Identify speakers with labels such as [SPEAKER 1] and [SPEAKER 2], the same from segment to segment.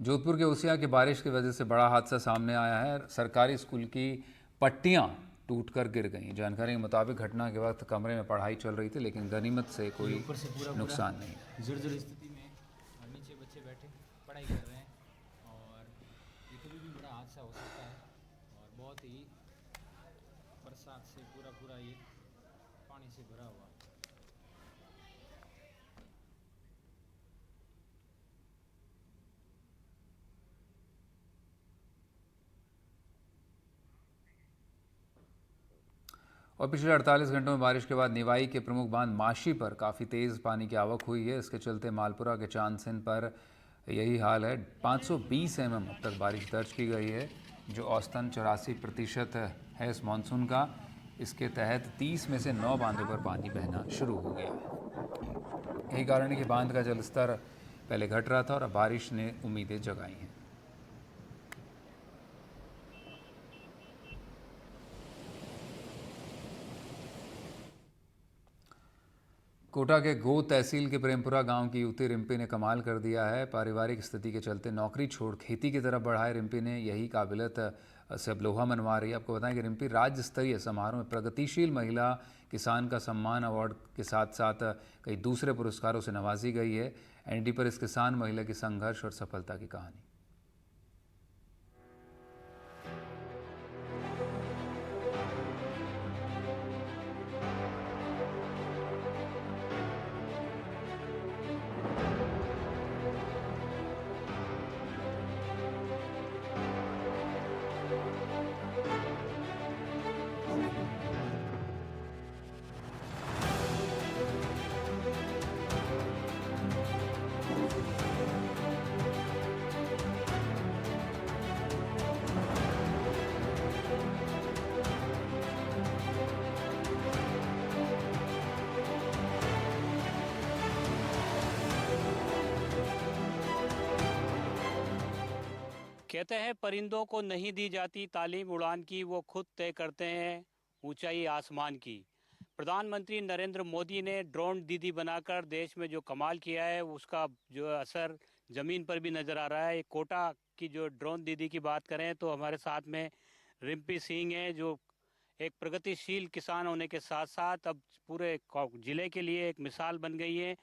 [SPEAKER 1] जोधपुर के उसिया की बारिश की वजह से बड़ा हादसा सामने आया है। सरकारी स्कूल की पट्टियां टूटकर गिर गईं। जानकारी के मुताबिक घटना के वक्त कमरे में पढ़ाई चल रही थी, लेकिन गनीमत से कोई
[SPEAKER 2] ऊपर से पूरा
[SPEAKER 1] नुकसान नहीं।
[SPEAKER 2] जर्जर स्थिति में और नीचे बच्चे बैठे पढ़ाई कर रहे हैं। और ये कभी भी बड़ा हादसा हो सकता है। और बहुत ही बरसात से पूरा पूरा ये पानी से भरा हुआ।
[SPEAKER 1] और पिछले 48 घंटों में बारिश के बाद निवाई के प्रमुख बांध माशी पर काफ़ी तेज़ पानी की आवक हुई है। इसके चलते मालपुरा के चांदसिन पर यही हाल है। 520 mm अब तक बारिश दर्ज की गई है, जो औसतन 84% है इस मानसून का। इसके तहत 30 में से 9 बांधों पर पानी बहना शुरू हो गया है। यही कारण है कि बांध का जलस्तर पहले घट रहा था और अब बारिश ने उम्मीदें जगाई हैं। कोटा के गो तहसील के प्रेमपुरा गांव की युवती रिम्पी ने कमाल कर दिया है। पारिवारिक स्थिति के चलते नौकरी छोड़ खेती की तरफ बढ़ा है रिम्पी ने। यही काबिलियत से अब लोहा मनवा रही है। आपको बताएं कि रिम्पी राज्य स्तरीय समारोह में प्रगतिशील महिला किसान का सम्मान अवार्ड के साथ साथ कई दूसरे पुरस्कारों से नवाजी गई है। एनडी पर इस किसान महिला की संघर्ष और सफलता की कहानी।
[SPEAKER 3] कहते हैं परिंदों को नहीं दी जाती तालीम उड़ान की, वो खुद तय करते हैं ऊंचाई आसमान की। प्रधानमंत्री नरेंद्र मोदी ने ड्रोन दीदी बनाकर देश में जो कमाल किया है, उसका जो असर ज़मीन पर भी नज़र आ रहा है। कोटा की जो ड्रोन दीदी की बात करें तो हमारे साथ में रिम्पी सिंह है, जो एक प्रगतिशील किसान होने के साथ साथ अब पूरे जिले के लिए एक मिसाल बन गई है।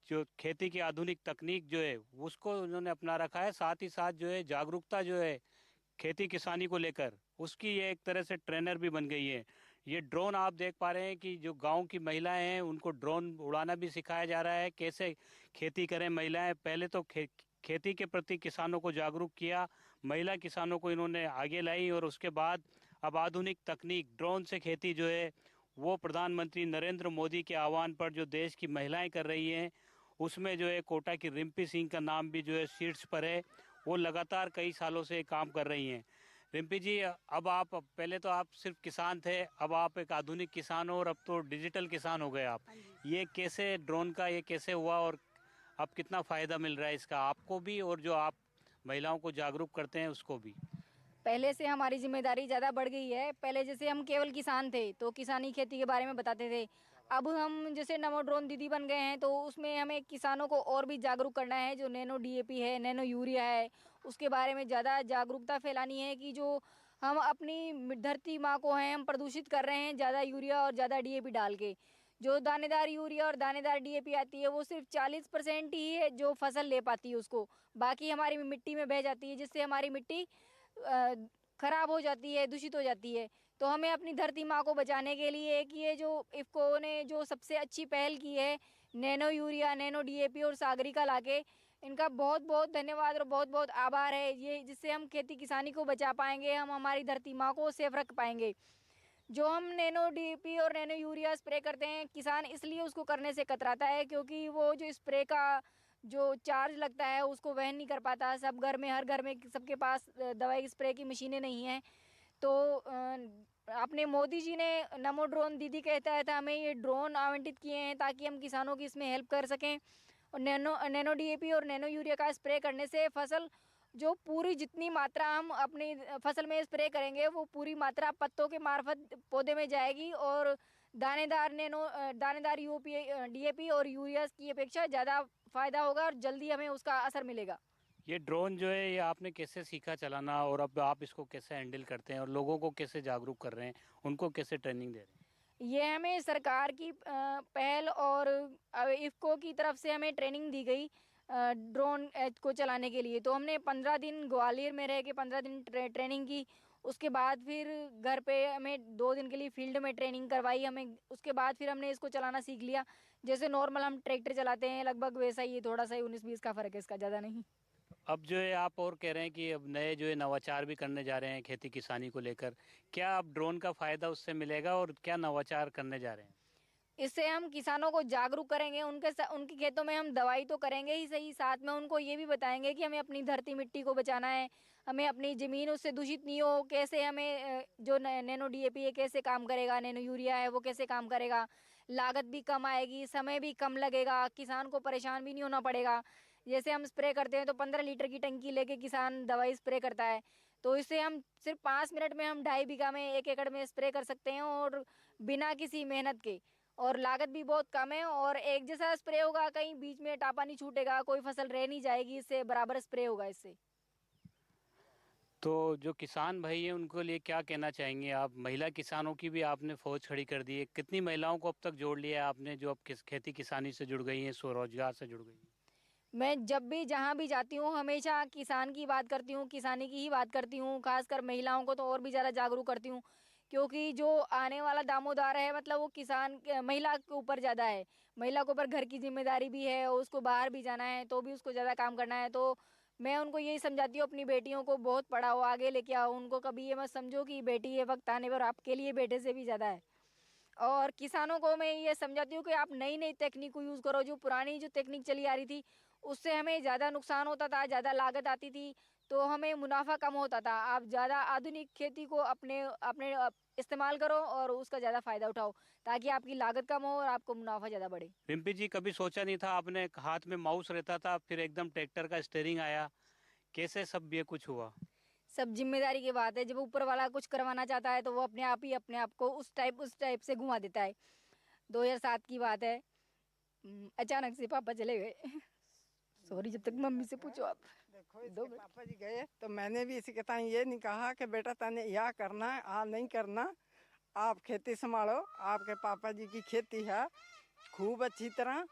[SPEAKER 3] जो खेती की आधुनिक तकनीक जो है उसको उन्होंने अपना रखा है, साथ ही साथ जो है जागरूकता जो है खेती किसानी को लेकर, उसकी ये एक तरह से ट्रेनर भी बन गई है। ये ड्रोन आप देख पा रहे हैं कि जो गांव की महिलाएं हैं उनको ड्रोन उड़ाना भी सिखाया जा रहा है, कैसे खेती करें महिलाएं। पहले तो खेती के प्रति किसानों को जागरूक किया, महिला किसानों को इन्होंने आगे लाई, और उसके बाद अब आधुनिक तकनीक ड्रोन से खेती जो है वो प्रधानमंत्री नरेंद्र मोदी के आह्वान पर जो देश की महिलाएं कर रही हैं, उसमें जो है कोटा की रिम्पी सिंह का नाम भी जो है शीर्ष पर है। वो लगातार कई सालों से काम कर रही हैं। रिम्पी जी, अब आप, पहले तो आप सिर्फ किसान थे, अब आप एक आधुनिक किसान हो और अब तो डिजिटल किसान हो गए आप। ये कैसे ड्रोन का ये कैसे हुआ, और अब कितना फ़ायदा मिल रहा है इसका आपको भी, और जो आप महिलाओं को जागरूक करते हैं उसको भी?
[SPEAKER 4] पहले से हमारी जिम्मेदारी ज़्यादा बढ़ गई है। पहले जैसे हम केवल किसान थे तो किसानी खेती के बारे में बताते थे। अब हम जैसे नमो ड्रोन दीदी बन गए हैं तो उसमें हमें किसानों को और भी जागरूक करना है। जो नैनो डीएपी है, नैनो यूरिया है, उसके बारे में ज़्यादा जागरूकता फैलानी है कि जो हम अपनी धरती माँ को हैं हम प्रदूषित कर रहे हैं ज़्यादा यूरिया और ज़्यादा डीएपी डाल के। जो दानेदार यूरिया और दानेदार डीएपी आती है वो सिर्फ 40% ही है जो फसल ले पाती है उसको, बाकी हमारी मिट्टी में बह जाती है, जिससे हमारी मिट्टी खराब हो जाती है, दूषित हो जाती है। तो हमें अपनी धरती माँ को बचाने के लिए कि ये जो इफ़को ने जो सबसे अच्छी पहल की है, नैनो यूरिया, नैनो डीएपी और सागरिका लाके, इनका बहुत बहुत धन्यवाद और बहुत बहुत आभार है। ये जिससे हम खेती किसानी को बचा पाएंगे, हम हमारी धरती माँ को सेफ रख पाएंगे। जो हम नैनो डीएपी और नैनो यूरिया स्प्रे करते हैं, किसान इसलिए उसको करने से कतराता है क्योंकि वो जो स्प्रे का जो चार्ज लगता है उसको वहन नहीं कर पाता। सब घर में, हर घर में सबके पास दवाई स्प्रे की मशीनें नहीं हैं। तो अपने मोदी जी ने नमो ड्रोन दीदी के तहत हमें ये ड्रोन आवंटित किए हैं ताकि हम किसानों की इसमें हेल्प कर सकें। और नैनो नैनो डीएपी और नैनो यूरिया का स्प्रे करने से फसल जो पूरी जितनी मात्रा हम अपनी फसल में स्प्रे करेंगे वो पूरी मात्रा पत्तों के मार्फत पौधे में जाएगी और दानेदार यूपी डीएपी और यूरिया की अपेक्षा ज़्यादा फायदा होगा और जल्दी हमें उसका असर मिलेगा।
[SPEAKER 3] ये ड्रोन जो है ये आपने कैसे सीखा चलाना और अब आप इसको कैसे हैंडल करते हैं और लोगों को कैसे जागरूक कर रहे हैं, उनको कैसे ट्रेनिंग दे रहे हैं?
[SPEAKER 4] ये हमें सरकार की पहल और इफ़को की तरफ से हमें ट्रेनिंग दी गई ड्रोन को चलाने के लिए। तो हमने 15 दिन ग्वालियर में रह के 15 दिन ट्रेनिंग की। उसके बाद फिर घर पे हमें 2 दिन के लिए फील्ड में ट्रेनिंग करवाई हमें। उसके बाद फिर हमने इसको चलाना सीख लिया। जैसे नॉर्मल हम ट्रैक्टर चलाते हैं लगभग वैसा ही, थोड़ा सा ही 19-20 का फ़र्क है, इसका ज़्यादा नहीं।
[SPEAKER 3] अब जो है आप और कह रहे हैं कि अब नए जो है नवाचार भी करने जा रहे हैं खेती किसानी को लेकर। क्या अब ड्रोन का फ़ायदा उससे मिलेगा और क्या नवाचार करने जा रहे हैं?
[SPEAKER 4] इससे हम किसानों को जागरूक करेंगे, उनके खेतों में हम दवाई तो करेंगे ही सही, साथ में उनको ये भी बताएंगे कि हमें अपनी धरती मिट्टी को बचाना है, हमें अपनी ज़मीन उससे दूषित नहीं हो, कैसे हमें जो नैनो डीएपी है कैसे काम करेगा, नैनो यूरिया है वो कैसे काम करेगा, लागत भी कम आएगी, समय भी कम लगेगा, किसान को परेशान भी नहीं होना पड़ेगा। जैसे हम स्प्रे करते हैं तो 15 लीटर की टंकी लेके किसान दवाई स्प्रे करता है, तो इससे हम सिर्फ 5 मिनट में हम 2.5 बीघा में 1 एकड़ में स्प्रे कर सकते हैं, और बिना किसी मेहनत के, और लागत भी बहुत कम है, और एक जैसा स्प्रे होगा, कहीं बीच में टापा नहीं छूटेगा, कोई फसल रह नहीं जाएगी, इससे बराबर स्प्रे होगा इससे।
[SPEAKER 3] तो जो किसान भाई हैं उनको लिए क्या कहना चाहेंगे आप? महिला किसानों की भी आपने फौज खड़ी कर दी है। कितनी महिलाओं को अब तक जोड़ लिया है आपने जो अब खेती किसानी से जुड़ गई हैं, स्वरोजगार से जुड़ गई हैं?
[SPEAKER 4] मैं जब भी जहाँ भी जाती हूँ हमेशा किसान की बात करती हूँ, किसानी की ही बात करती हूँ, खासकर महिलाओं को तो और भी ज़्यादा जागरूक करती हूँ, क्योंकि जो आने वाला दामोदर है मतलब वो महिला के ऊपर ज़्यादा है। महिला के ऊपर घर की जिम्मेदारी भी है, और उसको बाहर भी जाना है तो भी उसको ज़्यादा काम करना है। तो मैं उनको यही समझाती हूँ, अपनी बेटियों को बहुत पढ़ाओ, आगे लेके आओ उनको, कभी ये मत समझो कि बेटी ये वक्त आने पर आपके लिए बेटे से भी ज़्यादा है। और किसानों को मैं ये समझाती हूँ कि आप नई नई तकनीक को यूज़ करो। जो पुरानी जो तकनीक चली आ रही थी उससे हमें ज़्यादा नुकसान होता था, ज़्यादा लागत आती थी, तो हमें मुनाफा कम होता था। आप ज़्यादा आधुनिक खेती को अपने अपने इस्तेमाल करो और उसका ज़्यादा फ़ायदा उठाओ, ताकि आपकी लागत कम हो और आपको मुनाफा ज़्यादा बढ़े।
[SPEAKER 3] रिम्पी जी, कभी सोचा नहीं था आपने हाथ में माउस रहता था फिर एकदम ट्रैक्टर का स्टीयरिंग आया, कैसे सब ये कुछ हुआ?
[SPEAKER 4] सब जिम्मेदारी की बात है, जब ऊपर वाला कुछ करवाना चाहता है तो वो अपने आप को उस टाइप से घुमा देता है। 2007 की बात है। अचानक से पापा चले गए। सॉरी, जब तक मम्मी से पूछो आप।
[SPEAKER 5] देखो इसके पापा जी गए तो मैंने भी इसी के ताई ये नहीं कहा कि बेटा तने यह करना है आ नहीं करना, आप खेती संभालो, आपके पापा जी की खेती है खूब अच्छी तरह।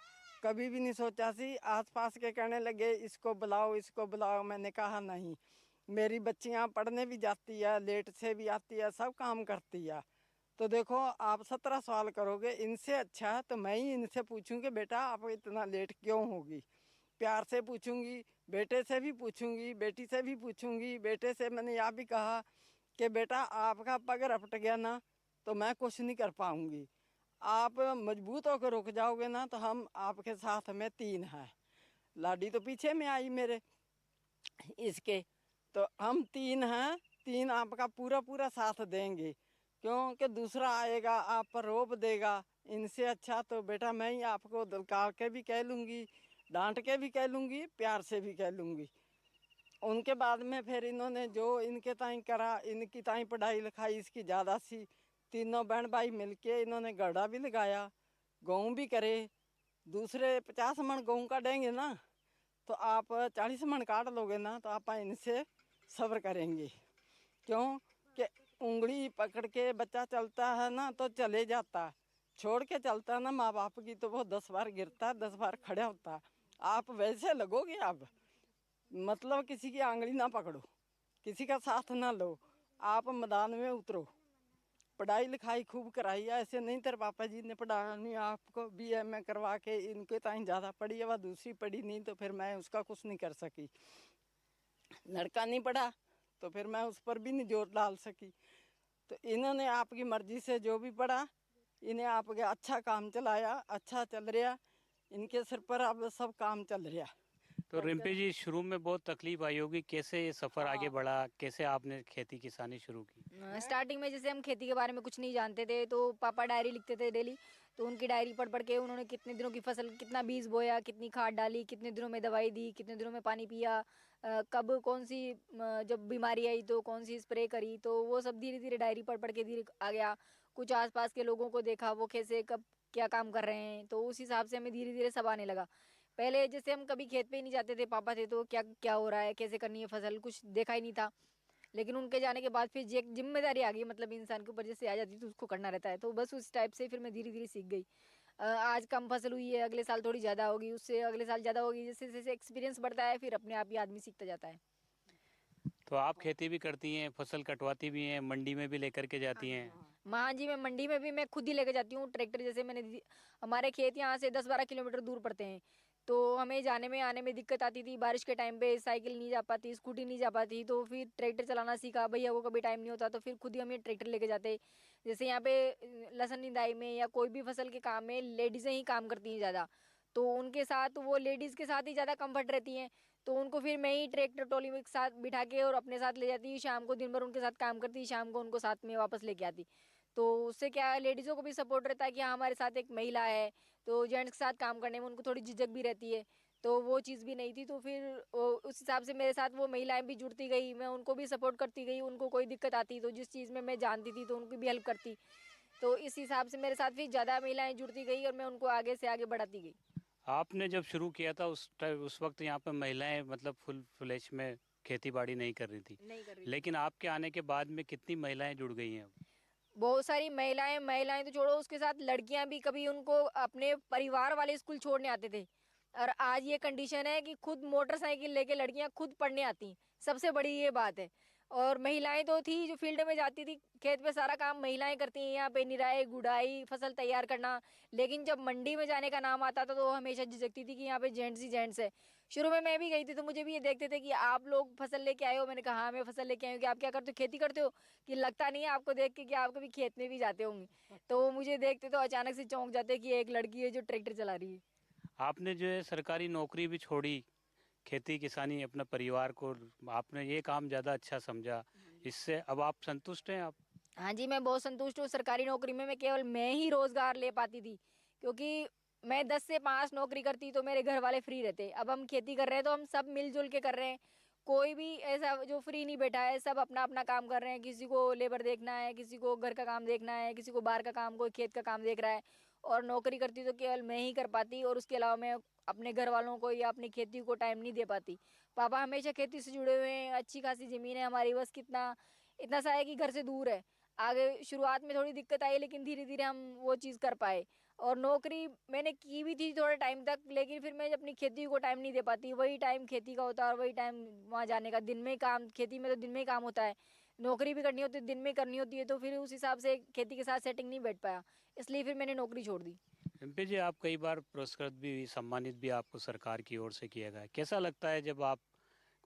[SPEAKER 5] कभी भी नहीं सोचा सी, आसपास के कहने लगे इसको बुलाओ इसको बुलाओ, मैंने कहा नहीं, मेरी बच्चियां पढ़ने भी जाती है, लेट से भी आती है, सब काम करती है। तो देखो आप 17 सवाल करोगे इनसे अच्छा है तो मैं ही इनसे पूछूंगी बेटा आप इतना लेट क्यों होगी, प्यार से पूछूंगी, बेटे से भी पूछूंगी, बेटी से भी पूछूंगी। बेटे से मैंने यह भी कहा कि बेटा आपका पग रपट गया ना तो मैं कुछ नहीं कर पाऊंगी, आप मजबूत होकर रुक जाओगे ना तो हम आपके साथ में 3 हैं। लाडी तो पीछे में आई मेरे इसके, तो हम 3 हैं, 3 आपका पूरा पूरा साथ देंगे, क्योंकि दूसरा आएगा आप पर रोप देगा। इनसे अच्छा तो बेटा मैं ही आपको धुलकार के भी कह लूँगी, डांट के भी कह लूँगी, प्यार से भी कह लूँगी। उनके बाद में फिर इन्होंने जो इनके ताई करा, इनकी ताई पढ़ाई लिखाई इसकी ज़्यादा सी, तीनों बहन भाई मिलके इन्होंने गड़ा भी लगाया, गेहूँ भी करे। दूसरे 50 मन गेहूँ काटेंगे ना तो आप 40 मन काट लोगे ना तो आप इनसे सब्र करेंगे, क्यों कि उंगली पकड़ के बच्चा चलता है ना तो चले जाता, छोड़ के चलता है ना माँ बाप की तो वो 10 बार गिरता है, 10 बार खड़ा होता। आप वैसे लगोगे, आप मतलब किसी की आंगली ना पकड़ो, किसी का साथ ना लो, आप मैदान में उतरो। पढ़ाई लिखाई खूब कराई है, ऐसे नहीं तेरे पापा जी ने पढ़ाया नहीं आपको, BA में करवा के इनके ताई ज़्यादा पढ़ी है, वह दूसरी पढ़ी नहीं तो फिर मैं उसका कुछ नहीं कर सकी। लड़का नहीं पढ़ा तो फिर मैं उस पर भी नहीं जोर डाल सकी। तो इन्होंने आपकी मर्जी से जो भी पढ़ा, इन्हें आपके अच्छा काम चलाया, अच्छा चल रहा, इनके सिर पर अब सब काम चल रहा।
[SPEAKER 3] तो रिम्पी जी, शुरू में बहुत तकलीफ आई होगी, कैसे ये सफ़र आगे बढ़ा, कैसे आपने खेती किसानी शुरू की?
[SPEAKER 4] स्टार्टिंग में जैसे हम खेती के बारे में कुछ नहीं जानते थे तो पापा डायरी लिखते थे डेली, तो उनकी डायरी पढ़ पढ़ के उन्होंने कितने दिनों की फसल, कितना बीज बोया, कितनी खाद डाली, कितने दिनों में दवाई दी, कितने दिनों में पानी पिया, कब कौन सी जब बीमारी आई तो कौन सी स्प्रे करी, तो वो सब धीरे धीरे डायरी पढ़ पढ़ के धीरे आ गया। कुछ आसपास के लोगों को देखा वो कैसे कब क्या काम कर रहे हैं, तो उस हिसाब से हमें धीरे धीरे सब आने लगा। पहले जैसे हम कभी खेत पे ही नहीं जाते थे, पापा थे तो क्या क्या हो रहा है, कैसे करनी है फसल, कुछ देखा ही नहीं था। लेकिन उनके जाने के बाद फिर एक जिम्मेदारी आ गई, मतलब इंसान के ऊपर जैसे आ जाती है तो उसको करना रहता है, तो बस उस टाइप से फिर मैं धीरे धीरे सीख गई। आज कम फसल हुई है, अगले साल थोड़ी ज़्यादा होगी, उससे अगले साल ज़्यादा होगी, जैसे जैसे एक्सपीरियंस बढ़ता है फिर अपने आप ही आदमी सीखता जाता है।
[SPEAKER 3] तो आप खेती भी करती हैं, फसल कटवाती भी हैं, मंडी में भी लेकर के
[SPEAKER 4] हाँ
[SPEAKER 3] जाती
[SPEAKER 4] जी,
[SPEAKER 3] हैं?
[SPEAKER 4] हाँ जी, मैं मंडी में भी मैं खुद ही लेके जाती हूँ ट्रैक्टर। जैसे हमारे खेत यहाँ से 10-12 किलोमीटर दूर पड़ते हैं, तो हमें जाने में आने में दिक्कत आती थी। बारिश के टाइम पे साइकिल नहीं जा पाती, स्कूटी नहीं जा पाती, तो फिर ट्रैक्टर चलाना सीखा। भैया को कभी टाइम नहीं होता तो फिर खुद ही हम ये ट्रैक्टर लेके जाते। जैसे यहाँ पे लहसुन निंदाई में या कोई भी फसल के काम में लेडीज़ें ही काम करती हैं ज़्यादा, तो उनके साथ वो लेडीज़ के साथ ही ज़्यादा कम्फर्ट रहती हैं। तो उनको फिर मैं ही ट्रैक्टर ट्रॉली में साथ बिठा के और अपने साथ ले जाती, शाम को दिन भर उनके साथ काम करती, शाम को उनको साथ में वापस लेके आती। तो उससे क्या है, लेडीज़ों को भी सपोर्ट रहता है कि हाँ हमारे साथ एक महिला है, तो जेंट्स के साथ काम करने में उनको थोड़ी झिझक भी रहती है। तो वो चीज़ भी नहीं थी, तो फिर उस हिसाब से मेरे साथ वो महिलाएं भी जुड़ती गई, मैं उनको भी सपोर्ट करती गई। उनको कोई दिक्कत आती तो जिस चीज़ में मैं जानती थी तो उनकी भी हेल्प करती। तो इस हिसाब से मेरे साथ फिर ज़्यादा महिलाएं जुड़ती गई और मैं उनको आगे से आगे बढ़ाती गई।
[SPEAKER 3] आपने जब शुरू किया था उस वक्त यहाँ पे महिलाएं मतलब फुल फ्लैश में खेती बाड़ी नहीं कर रही थी,
[SPEAKER 4] नहीं कर रही थी।
[SPEAKER 3] लेकिन आपके आने के बाद में कितनी महिलाएं जुड़ गई हैं अब?
[SPEAKER 4] बहुत सारी महिलाएं महिलाएं तो छोड़ो, उसके साथ लड़कियां भी कभी उनको अपने परिवार वाले स्कूल छोड़ने आते थे, और आज ये कंडीशन है कि खुद मोटरसाइकिल लेके लड़कियां खुद पढ़ने आती हैं। सबसे बड़ी ये बात है। और महिलाएं तो थी जो फील्ड में जाती थी, खेत पे सारा काम महिलाएं करती हैं, यहाँ पे निराई गुड़ाई फसल तैयार करना। लेकिन जब मंडी में जाने का नाम आता था तो वो हमेशा झिझकती थी कि यहाँ पे जेंट्स ही जेंट्स है। शुरू में मैं भी गई थी तो मुझे भी ये देखते थे कि आप लोग फसल लेके आए हो। मैंने कहा हाँ मैं फसल लेके आई हूँ। कि आप क्या करते हो, खेती करते हो? कि लगता नहीं है आपको देख के कि आप कभी खेत में भी जाते होंगे। तो वो मुझे देखते तो अचानक से चौंक जाते कि एक लड़की है जो ट्रैक्टर चला रही है।
[SPEAKER 3] आपने जो है सरकारी नौकरी भी छोड़ी, खेती किसानी अपने परिवार को, आपने ये काम ज़्यादा अच्छा समझा, इससे अब आप संतुष्ट हैं आप?
[SPEAKER 4] हाँ जी, मैं बहुत संतुष्ट हूँ। सरकारी नौकरी में मैं केवल मैं ही रोजगार ले पाती थी, क्योंकि मैं 10 से 5 नौकरी करती तो मेरे घर वाले फ्री रहते। अब हम खेती कर रहे हैं तो हम सब मिलजुल के कर रहे हैं। कोई भी ऐसा जो फ्री नहीं बैठा है, सब अपना अपना काम कर रहे हैं। किसी को लेबर देखना है, किसी को घर का काम देखना है, किसी को बाहर का काम, कोई खेत का काम देख रहा है। और नौकरी करती तो केवल मैं ही कर पाती, और उसके अलावा मैं अपने घर वालों को या अपनी खेती को टाइम नहीं दे पाती। पापा हमेशा खेती से जुड़े हुए हैं, अच्छी खासी ज़मीन है हमारी, बस कितना इतना सा है कि घर से दूर है। आगे शुरुआत में थोड़ी दिक्कत आई, लेकिन धीरे धीरे हम वो चीज़ कर पाए। और नौकरी मैंने की भी थी थोड़े टाइम तक, लेकिन फिर मैं अपनी खेती को टाइम नहीं दे पाती। वही टाइम खेती का होता है और वही टाइम वहाँ जाने का। दिन में काम, खेती में तो दिन में ही काम होता है, नौकरी भी करनी होती है दिन में करनी होती है, तो फिर उस हिसाब से खेती के साथ सेटिंग नहीं बैठ पाया, इसलिए फिर मैंने नौकरी छोड़ दी।
[SPEAKER 3] एमपी जी, आप कई बार पुरस्कृत भी हुई, सम्मानित भी आपको सरकार की ओर से किया गया है। कैसा लगता है जब आप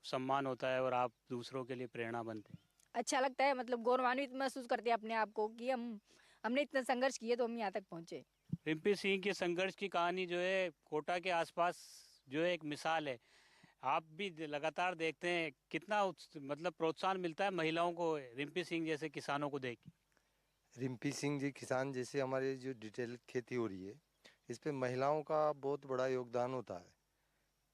[SPEAKER 3] सम्मान होता है और आप दूसरों के लिए प्रेरणा बनते हैं?
[SPEAKER 4] अच्छा लगता है, मतलब गौरवान्वित महसूस करते हैं अपने आप को कि हमने इतना संघर्ष किए तो हम यहाँ तक पहुँचे।
[SPEAKER 3] रिम्पी सिंह के संघर्ष की कहानी जो है कोटा के आसपास जो है एक मिसाल है। आप भी लगातार देखते हैं कितना मतलब प्रोत्साहन मिलता है महिलाओं को रिम्पी सिंह जैसे किसानों को देख के।
[SPEAKER 6] रिम्पी सिंह जी किसान जैसे हमारे जो डिटेल खेती हो रही है, इस पे महिलाओं का बहुत बड़ा योगदान होता है।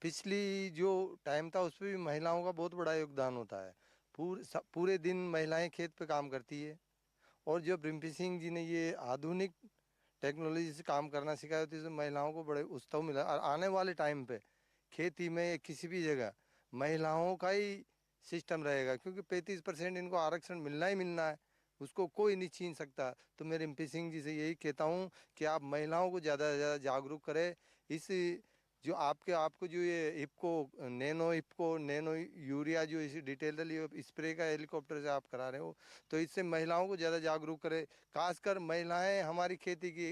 [SPEAKER 6] पिछली जो टाइम था उस पे भी महिलाओं का बहुत बड़ा योगदान होता है। पूरे दिन महिलाएं खेत पे काम करती है। और जब रिम्पी सिंह जी ने ये आधुनिक टेक्नोलॉजी से काम करना सिखाया तो इसमें महिलाओं को बड़े उत्सव मिला। और आने वाले टाइम पे खेती में या किसी भी जगह महिलाओं का ही सिस्टम रहेगा, क्योंकि 35% इनको आरक्षण मिलना ही मिलना है, उसको कोई नहीं छीन सकता। तो मैं रिम्पी सिंह जी से यही कहता हूँ कि आप महिलाओं को ज़्यादा से ज़्यादा जागरूक करें। इस जो आपको जो ये इप्को नैनो यूरिया जो इसी डिटेलली स्प्रे का हेलीकॉप्टर से आप करा रहे हो, तो इससे महिलाओं को ज़्यादा जागरूक करें। खासकर महिलाएं हमारी खेती की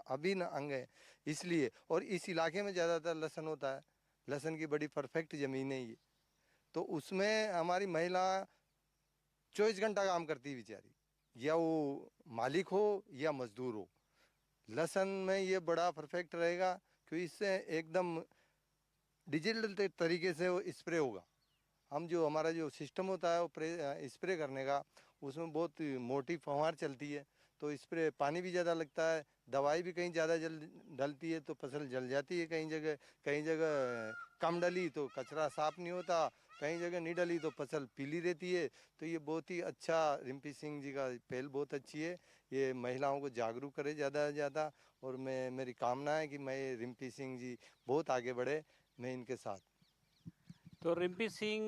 [SPEAKER 6] अभिन्न अंग है, इसलिए। और इस इलाके में ज़्यादातर लहसुन होता है, लहसुन की बड़ी परफेक्ट ज़मीन है ये, तो उसमें हमारी महिला 24 घंटा काम करती है बेचारी, या वो मालिक हो या मजदूर हो। लहसुन में ये बड़ा परफेक्ट रहेगा, क्योंकि इससे एकदम डिजिटल तरीके से वो स्प्रे होगा। हम जो हमारा जो सिस्टम होता है वो स्प्रे करने का, उसमें बहुत मोटी फव्वार चलती है, तो स्प्रे पानी भी ज़्यादा लगता है, दवाई भी कहीं ज़्यादा जल डलती है तो फसल जल जाती है। कहीं जगह कम डली तो कचरा साफ नहीं होता, कहीं जगह नहीं डली तो फसल पीली रहती है। तो ये बहुत ही अच्छा, रिम्पी सिंह जी का पहल बहुत अच्छी है। ये महिलाओं को जागरूक करे ज़्यादा से ज़्यादा, और मेरी कामना है कि मैं रिम्पी सिंह जी बहुत आगे बढ़े, मैं इनके साथ।
[SPEAKER 3] तो रिम्पी सिंह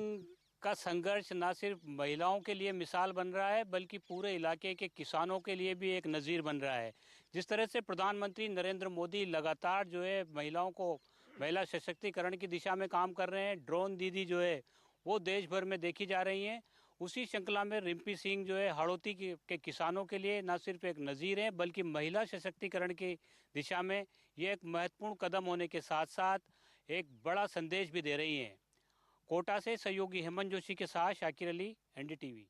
[SPEAKER 3] का संघर्ष न सिर्फ महिलाओं के लिए मिसाल बन रहा है बल्कि पूरे इलाके के किसानों के लिए भी एक नज़ीर बन रहा है। जिस तरह से प्रधानमंत्री नरेंद्र मोदी लगातार जो है महिलाओं को महिला सशक्तिकरण की दिशा में काम कर रहे हैं, ड्रोन दीदी जो है वो देश भर में देखी जा रही हैं, उसी श्रृंखला में रिम्पी सिंह जो है हाड़ौती के किसानों के लिए न सिर्फ एक नज़ीर है बल्कि महिला सशक्तिकरण की दिशा में ये एक महत्वपूर्ण कदम होने के साथ साथ एक बड़ा संदेश भी दे रही हैं। कोटा से सहयोगी हेमंत जोशी के साथ शाकिर अली, एनडीटीवी।